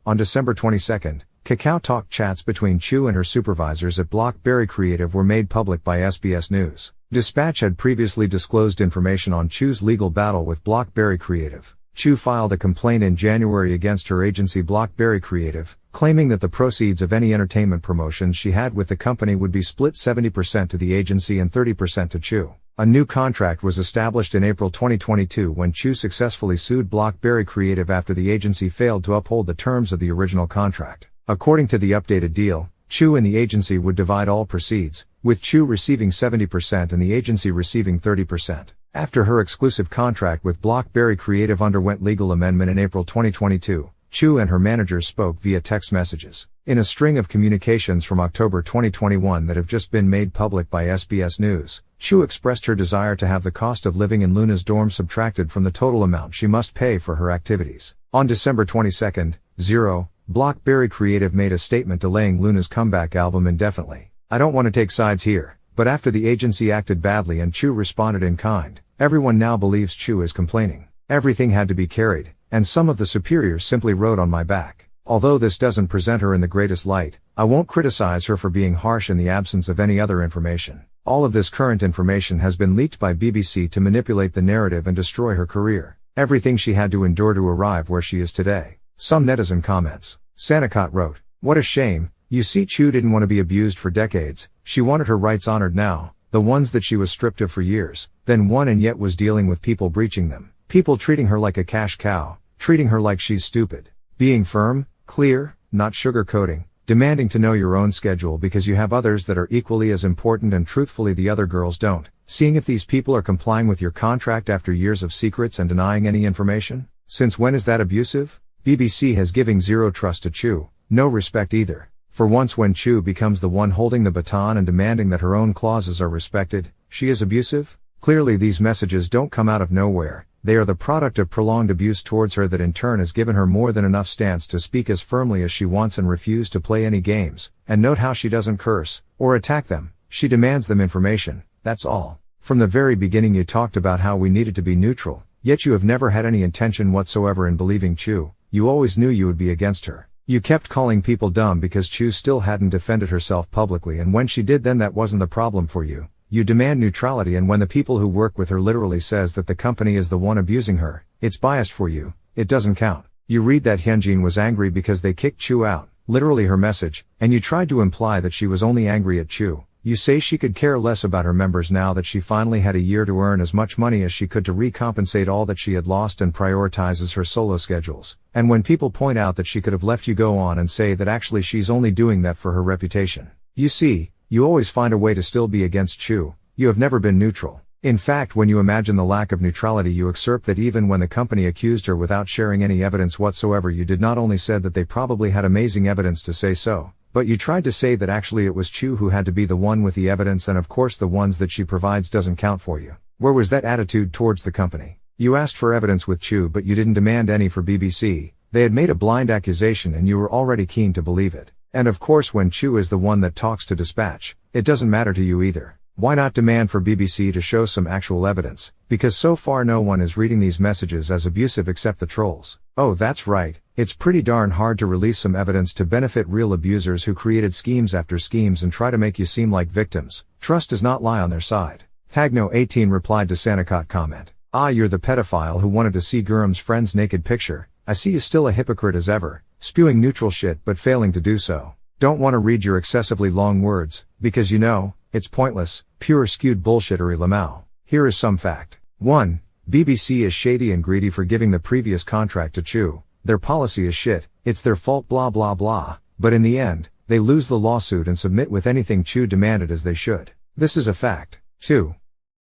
On December 22, Kakao Talk chats between Chuu and her supervisors at Blockberry Creative were made public by SBS News. Dispatch had previously disclosed information on Chuu's legal battle with Blockberry Creative. Chuu filed a complaint in January against her agency Blockberry Creative, claiming that the proceeds of any entertainment promotions she had with the company would be split 70% to the agency and 30% to Chuu. A new contract was established in April 2022 when Chuu successfully sued Blockberry Creative after the agency failed to uphold the terms of the original contract. According to the updated deal, Chuu and the agency would divide all proceeds, with Chuu receiving 70% and the agency receiving 30%. After her exclusive contract with Blockberry Creative underwent legal amendment in April 2022, Chuu and her managers spoke via text messages. In a string of communications from October 2021 that have just been made public by SBS News, Chuu expressed her desire to have the cost of living in Loona's dorm subtracted from the total amount she must pay for her activities. On December 22, Blockberry Creative made a statement delaying Loona's comeback album indefinitely. "I don't want to take sides here, but after the agency acted badly and Chuu responded in kind, everyone now believes Chuu is complaining. Everything had to be carried, and some of the superiors simply rode on my back. Although this doesn't present her in the greatest light, I won't criticize her for being harsh in the absence of any other information. All of this current information has been leaked by BBC to manipulate the narrative and destroy her career. Everything she had to endure to arrive where she is today." Some netizen comments. Sanakot wrote, "What a shame. You see, Chuu didn't want to be abused for decades. She wanted her rights honored now, the ones that she was stripped of for years, then won and yet was dealing with people breaching them. People treating her like a cash cow, treating her like she's stupid. Being firm, clear, not sugarcoating, demanding to know your own schedule because you have others that are equally as important and truthfully the other girls don't. Seeing if these people are complying with your contract after years of secrets and denying any information. Since when is that abusive?" BBC has giving zero trust to Chuu, no respect either. For once, when Chuu becomes the one holding the baton and demanding that her own clauses are respected, she is abusive? Clearly these messages don't come out of nowhere. They are the product of prolonged abuse towards her that in turn has given her more than enough stance to speak as firmly as she wants and refuse to play any games. And note how she doesn't curse, or attack them. She demands them information, that's all. From the very beginning you talked about how we needed to be neutral, yet you have never had any intention whatsoever in believing Chuu. You always knew you would be against her. You kept calling people dumb because Chuu still hadn't defended herself publicly, and when she did, then that wasn't the problem for you. You demand neutrality, and when the people who work with her literally says that the company is the one abusing her, it's biased for you. It doesn't count. You read that Hyunjin was angry because they kicked Chuu out, literally her message, and you tried to imply that she was only angry at Chuu. You say she could care less about her members now that she finally had a year to earn as much money as she could to recompensate all that she had lost, and prioritizes her solo schedules. And when people point out that she could have left, you go on and say that actually she's only doing that for her reputation. You see, you always find a way to still be against Chuu. You have never been neutral. In fact, when you imagine the lack of neutrality, you excerpt that even when the company accused her without sharing any evidence whatsoever, you did not only said that they probably had amazing evidence to say so, but you tried to say that actually it was Chuu who had to be the one with the evidence, and of course the ones that she provides doesn't count for you. Where was that attitude towards the company? You asked for evidence with Chuu, but you didn't demand any for BBC. They had made a blind accusation and you were already keen to believe it. And of course when Chuu is the one that talks to Dispatch, it doesn't matter to you either. Why not demand for BBC to show some actual evidence? Because so far no one is reading these messages as abusive except the trolls. Oh, that's right. It's pretty darn hard to release some evidence to benefit real abusers who created schemes after schemes and try to make you seem like victims. Trust does not lie on their side. Hagno18 replied to Sanakot comment. "Ah, you're the pedophile who wanted to see Gurum's friend's naked picture. I see you still a hypocrite as ever, spewing neutral shit but failing to do so. Don't want to read your excessively long words, because you know, it's pointless, pure skewed bullshittery lamau. Here is some fact. 1. BBC is shady and greedy for giving the previous contract to Chuu. Their policy is shit, it's their fault blah blah blah, but in the end, they lose the lawsuit and submit with anything Chuu demanded, as they should. This is a fact. 2.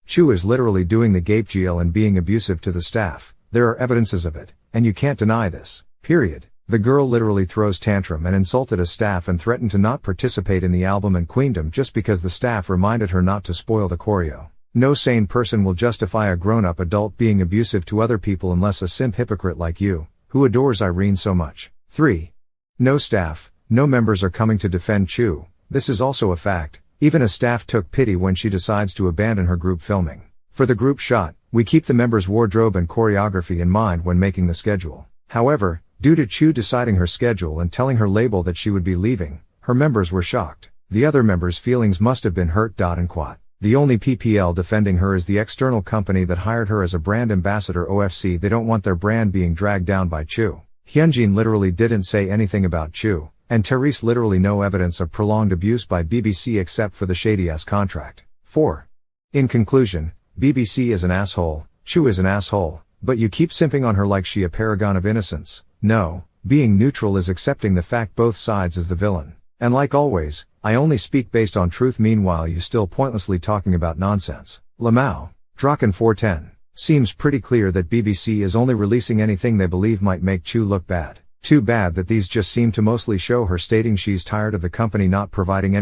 Chuu is literally doing the gape GL and being abusive to the staff. There are evidences of it, and you can't deny this. Period. The girl literally throws tantrum and insulted a staff and threatened to not participate in the album and Queendom just because the staff reminded her not to spoil the choreo. No sane person will justify a grown-up adult being abusive to other people unless a simp hypocrite like you, who adores Irene so much. 3. No staff, no members are coming to defend Chuu. This is also a fact. Even a staff took pity when she decides to abandon her group filming. For the group shot, we keep the members' wardrobe and choreography in mind when making the schedule. However, Due to Chuu deciding her schedule and telling her label that she would be leaving, her members were shocked. The other members' feelings must have been hurt. And quote. The only PPL defending her is the external company that hired her as a brand ambassador. OFC, they don't want their brand being dragged down by Chuu. Hyunjin literally didn't say anything about Chuu, and Therese literally no evidence of prolonged abuse by BBC except for the shady-ass contract. 4. In conclusion, BBC is an asshole, Chuu is an asshole, but you keep simping on her like she a paragon of innocence. No, being neutral is accepting the fact both sides is the villain. And like always, I only speak based on truth. Meanwhile you still pointlessly talking about nonsense. Lamau. Draken 410. Seems pretty clear that BBC is only releasing anything they believe might make Chuu look bad. Too bad that these just seem to mostly show her stating she's tired of the company not providing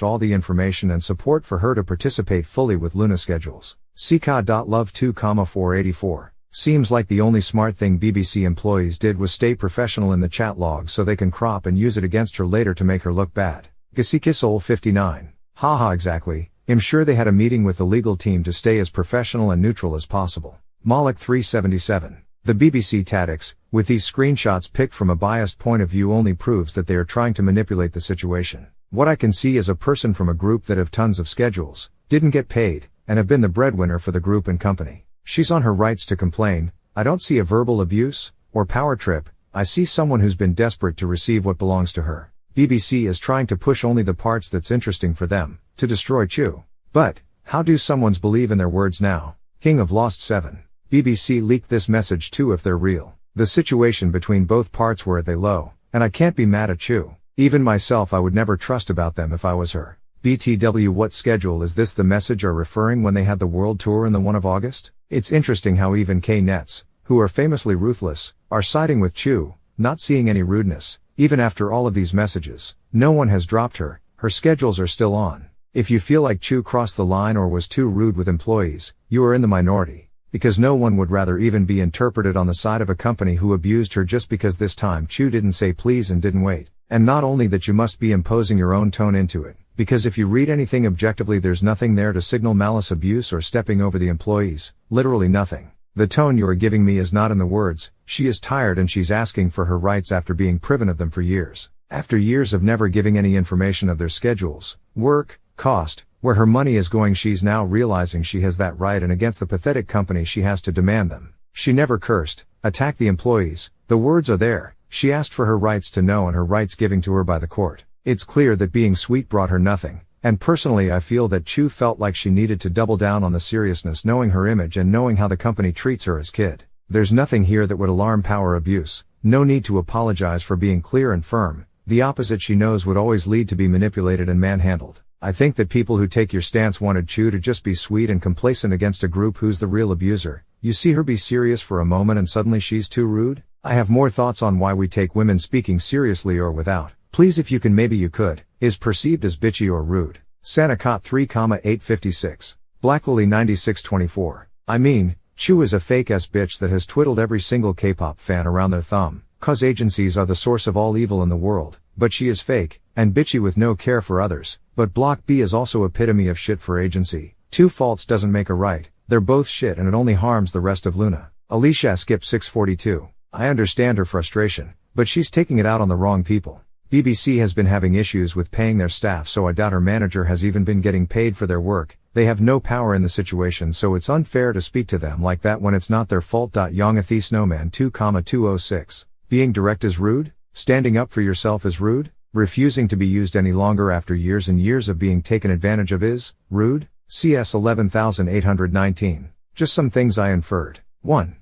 all the information and support for her to participate fully with loona schedules. Sika.love 2,484. Seems like the only smart thing BBC employees did was stay professional in the chat log so they can crop and use it against her later to make her look bad. Gasikisol 59. Haha, exactly. I'm sure they had a meeting with the legal team to stay as professional and neutral as possible. Malik 377. The BBC tactics, with these screenshots picked from a biased point of view, only proves that they are trying to manipulate the situation. What I can see is a person from a group that have tons of schedules, didn't get paid, and have been the breadwinner for the group and company. She's on her rights to complain. I don't see a verbal abuse, or power trip. I see someone who's been desperate to receive what belongs to her. BBC is trying to push only the parts that's interesting for them, to destroy Chuu. But, how do someone's believe in their words now? King of Lost 7. BBC leaked this message too if they're real. The situation between both parts were at a low, and I can't be mad at Chuu. Even myself I would never trust about them if I was her. BTW, what schedule is this the message are referring when they had the world tour in the 1 of August? It's interesting how even K-Nets, who are famously ruthless, are siding with Chuu, not seeing any rudeness. Even after all of these messages, no one has dropped her, her schedules are still on. If you feel like Chuu crossed the line or was too rude with employees, you are in the minority. Because no one would rather even be interpreted on the side of a company who abused her just because this time Chuu didn't say please and didn't wait. And not only that, you must be imposing your own tone into it, because if you read anything objectively there's nothing there to signal malice, abuse or stepping over the employees, literally nothing. The tone you are giving me is not in the words, she is tired and she's asking for her rights after being privy of them for years. After years of never giving any information of their schedules, work, cost, where her money is going, she's now realizing she has that right, and against the pathetic company she has to demand them. She never cursed, attacked the employees, the words are there, she asked for her rights to know and her rights giving to her by the court. It's clear that being sweet brought her nothing, and personally I feel that Chuu felt like she needed to double down on the seriousness knowing her image and knowing how the company treats her as kid. There's nothing here that would alarm power abuse, no need to apologize for being clear and firm, the opposite she knows would always lead to be manipulated and manhandled. I think that people who take your stance wanted Chuu to just be sweet and complacent against a group who's the real abuser. You see her be serious for a moment and suddenly she's too rude? I have more thoughts on why we take women speaking seriously or without. Please, if you can, maybe you could, is perceived as bitchy or rude. Sanacot 3,856. Blacklily 9624. I mean, Chuu is a fake-ass bitch that has twiddled every single K-pop fan around their thumb, cause agencies are the source of all evil in the world, but she is fake, and bitchy with no care for others. But Block B is also epitome of shit for agency. Two faults doesn't make a right, they're both shit and it only harms the rest of loona. Alicia Skip 642. I understand her frustration, but she's taking it out on the wrong people. BBC has been having issues with paying their staff, so I doubt her manager has even been getting paid for their work. They have no power in the situation, so it's unfair to speak to them like that when it's not their fault. Yongathy Snowman 2,206. Being direct is rude? Standing up for yourself is rude? Refusing to be used any longer after years and years of being taken advantage of is rude? CS 11819. Just some things I inferred. 1.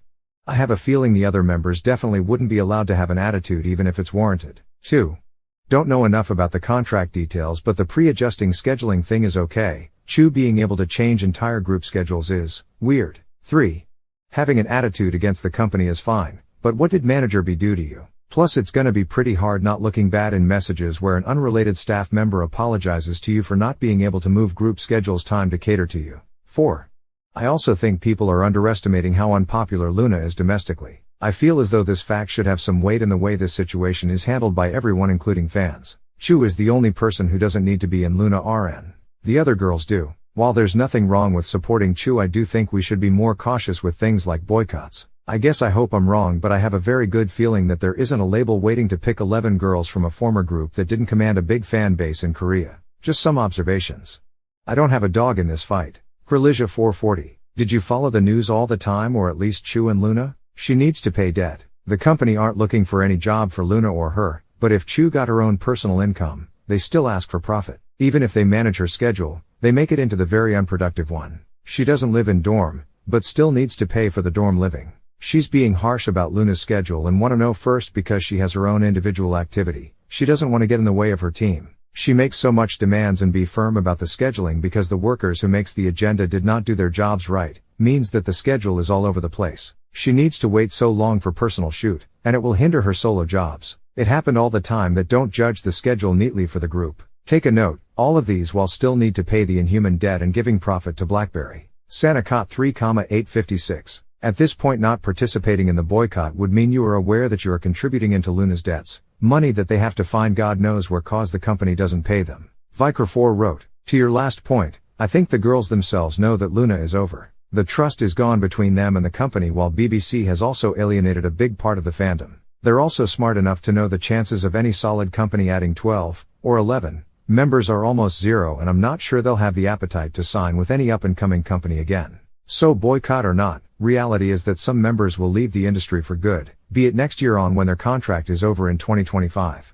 I have a feeling the other members definitely wouldn't be allowed to have an attitude even if it's warranted. 2. Don't know enough about the contract details, but the pre-adjusting scheduling thing is okay. Chuu being able to change entire group schedules is weird. 3. Having an attitude against the company is fine, but what did manager B do to you? Plus it's gonna be pretty hard not looking bad in messages where an unrelated staff member apologizes to you for not being able to move group schedules time to cater to you. 4. I also think people are underestimating how unpopular loona is domestically. I feel as though this fact should have some weight in the way this situation is handled by everyone including fans. Chuu is the only person who doesn't need to be in loona RN. The other girls do. While there's nothing wrong with supporting Chuu, I do think we should be more cautious with things like boycotts. I guess I hope I'm wrong, but I have a very good feeling that there isn't a label waiting to pick 11 girls from a former group that didn't command a big fan base in Korea. Just some observations. I don't have a dog in this fight. Krilicia 440. Did you follow the news all the time, or at least Chuu and Loona? She needs to pay debt. The company aren't looking for any job for Loona or her, but if Chuu got her own personal income, they still ask for profit. Even if they manage her schedule, they make it into the very unproductive one. She doesn't live in dorm, but still needs to pay for the dorm living. She's being harsh about Loona's schedule and want to know first because she has her own individual activity. She doesn't want to get in the way of her team. She makes so much demands and be firm about the scheduling because the workers who makes the agenda did not do their jobs right, means that the schedule is all over the place. She needs to wait so long for personal shoot, and it will hinder her solo jobs. It happened all the time that don't judge the schedule neatly for the group. Take a note, all of these while still need to pay the inhuman debt and giving profit to BlackBerry. Sanacot 3,856. At this point, not participating in the boycott would mean you are aware that you are contributing into Loona's debts, money that they have to find God knows where cause the company doesn't pay them. Viker 4 wrote, to your last point, I think the girls themselves know that Loona is over. The trust is gone between them and the company, while BBC has also alienated a big part of the fandom. They're also smart enough to know the chances of any solid company adding 12, or 11, members are almost zero, and I'm not sure they'll have the appetite to sign with any up-and-coming company again. So boycott or not, reality is that some members will leave the industry for good, be it next year on when their contract is over in 2025.